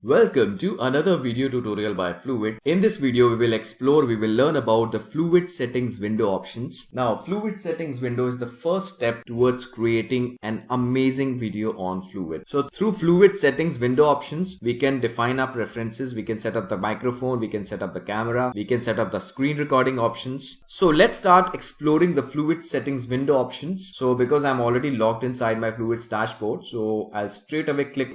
Welcome to another video tutorial by Fluvid. In this video, we will learn about the Fluvid Settings window options. Now, Fluvid Settings window is the first step towards creating an amazing video on Fluvid. So through Fluvid Settings window options, we can define our preferences. We can set up the microphone, we can set up the camera, we can set up the screen recording options. So let's start exploring the Fluvid Settings window options. So because I'm already logged inside my Fluvid's dashboard, so I'll straight away click.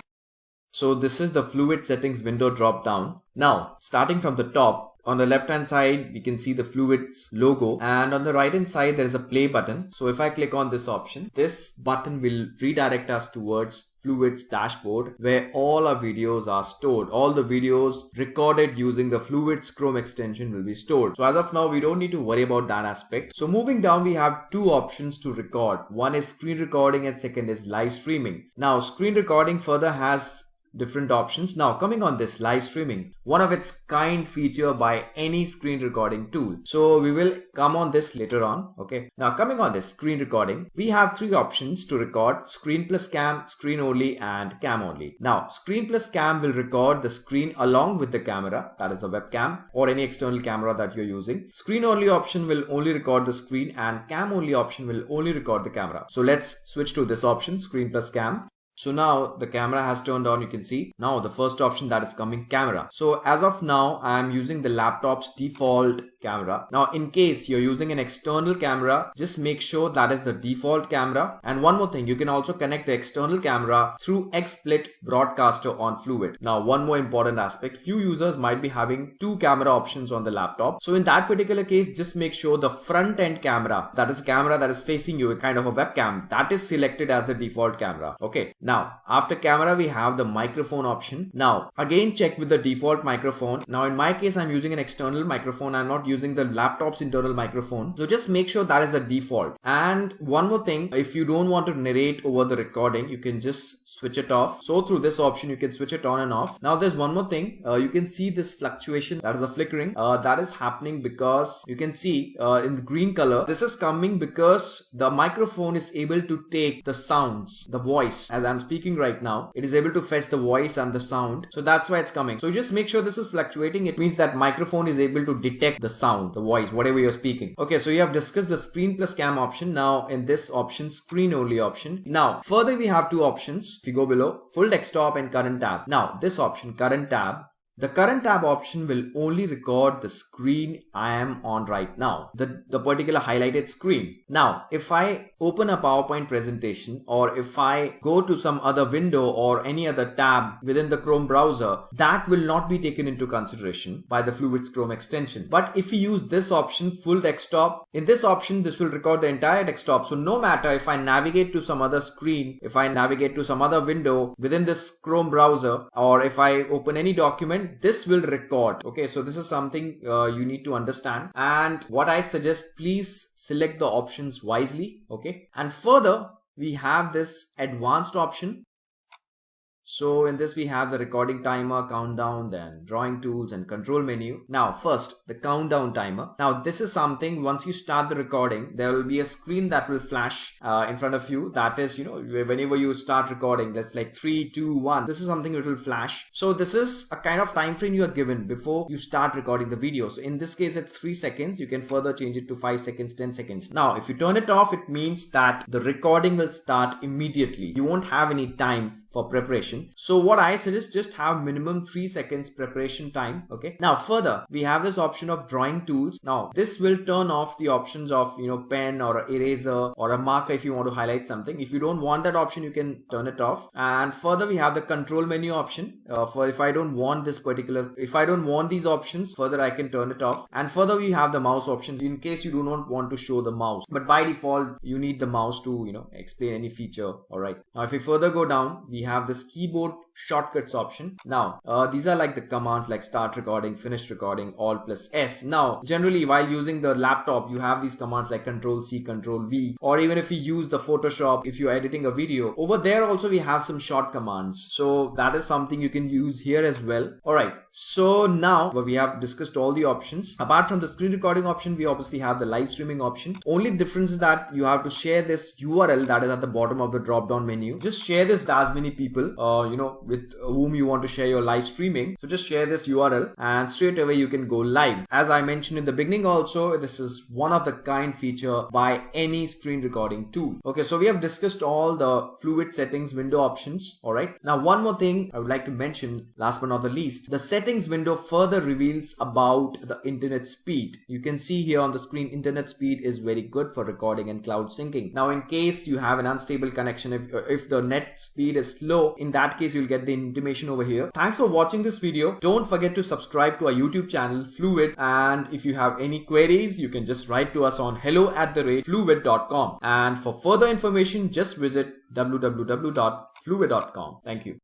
So this is the Fluvid Settings window drop down. Now, starting from the top, on the left hand side, we can see the Fluvid's logo, and on the right hand side, there is a play button. So if I click on this option, this button will redirect us towards Fluvid's dashboard where all our videos are stored. All the videos recorded using the Fluvid's Chrome extension will be stored. So as of now, we don't need to worry about that aspect. So moving down, we have two options to record. One is screen recording and second is live streaming. Now, screen recording further has different options. Now coming on this live streaming, one of its kind feature by any screen recording tool. So we will come on this later on. Okay. Now coming on this screen recording, we have three options to record: screen plus cam, screen only, and cam only. Now screen plus cam will record the screen along with the camera, that is a webcam or any external camera that you're using. Screen only option will only record the screen and cam only option will only record the camera. So let's switch to this option, screen plus cam. So now the camera has turned on, you can see. Now the first option that is coming, camera. So as of now, I am using the laptop's default camera. Now in case you're using an external camera, just make sure that is the default camera. And one more thing, you can also connect the external camera through XSplit broadcaster on Fluvid. Now one more important aspect, few users might be having two camera options on the laptop. So in that particular case, just make sure the front end camera, that is a camera that is facing you, a kind of a webcam, that is selected as the default camera. Okay. Now, after camera, we have the microphone option. Now, again, check with the default microphone. Now, in my case, I'm using an external microphone. I'm not using the laptop's internal microphone. So just make sure that is the default. And one more thing, if you don't want to narrate over the recording, you can just switch it off. So through this option, you can switch it on and off. Now, there's one more thing. You can see this fluctuation. That is a flickering. That is happening because you can see in the green color, this is coming because the microphone is able to take the sounds, the voice, as I'm speaking right now, it is able to fetch the voice and the sound. So that's why it's coming. So just make sure this is fluctuating. It means that microphone is able to detect the sound, the voice, whatever you're speaking. Okay, so you have discussed the screen plus cam option. Now in this option, screen only option. Now further we have two options. If you go below, full desktop and current tab. Now this option, current tab. The current tab option will only record the screen I am on right now, the particular highlighted screen. Now, if I open a PowerPoint presentation or if I go to some other window or any other tab within the Chrome browser, that will not be taken into consideration by the Fluvid's Chrome extension. But if you use this option, full desktop, in this option, this will record the entire desktop. So no matter if I navigate to some other screen, if I navigate to some other window within this Chrome browser, or if I open any document, this will record. Okay, so this is something you need to understand, and what I suggest, please select the options wisely. Okay, and further we have this advanced option. So in this we have the recording timer, countdown, then drawing tools and control menu. Now first the countdown timer. Now this is something, once you start the recording, there will be a screen that will flash in front of you. That is, whenever you start recording, that's like 3, 2, 1. This is something that will flash. So this is a kind of time frame you are given before you start recording the video. So in this case it's 3 seconds. You can further change it to 5 seconds, 10 seconds. Now if you turn it off, it means that the recording will start immediately. You won't have any time for preparation. So what I suggest, just have minimum 3 seconds preparation time. Okay. Now further, we have this option of drawing tools. Now this will turn off the options of, pen or an eraser or a marker if you want to highlight something. If you don't want that option, you can turn it off. And further, we have the control menu option for if I don't want these options, further I can turn it off. And further, we have the mouse options in case you do not want to show the mouse. But by default, you need the mouse to, explain any feature. All right. Now, if we further go down, we have this keyboard shortcuts option. Now these are like the commands like start recording, finish recording, alt plus S. Now generally while using the laptop, you have these commands like Control C, Control V, or even if you use the Photoshop, if you're editing a video, over there also we have some short commands. So that is something you can use here as well. All right, so now we have discussed all the options. Apart from the screen recording option, we obviously have the live streaming option. Only difference is that you have to share this URL that is at the bottom of the drop down menu. Just share this with as many people with whom you want to share your live streaming. So just share this URL and straight away you can go live. As I mentioned in the beginning also, this is one of the kind feature by any screen recording tool. Okay, so we have discussed all the Fluvid Settings window options. All right. Now one more thing I would like to mention, last but not the least, the settings window further reveals about the internet speed. You can see here on the screen, internet speed is very good for recording and cloud syncing. Now in case you have an unstable connection, if the net speed is slow, in that case you'll get the intimation over here. Thanks for watching this video. Don't forget to subscribe to our YouTube channel Fluvid, and if you have any queries you can just write to us on hello@fluvid.com, and for further information just visit www.fluvid.com. Thank you.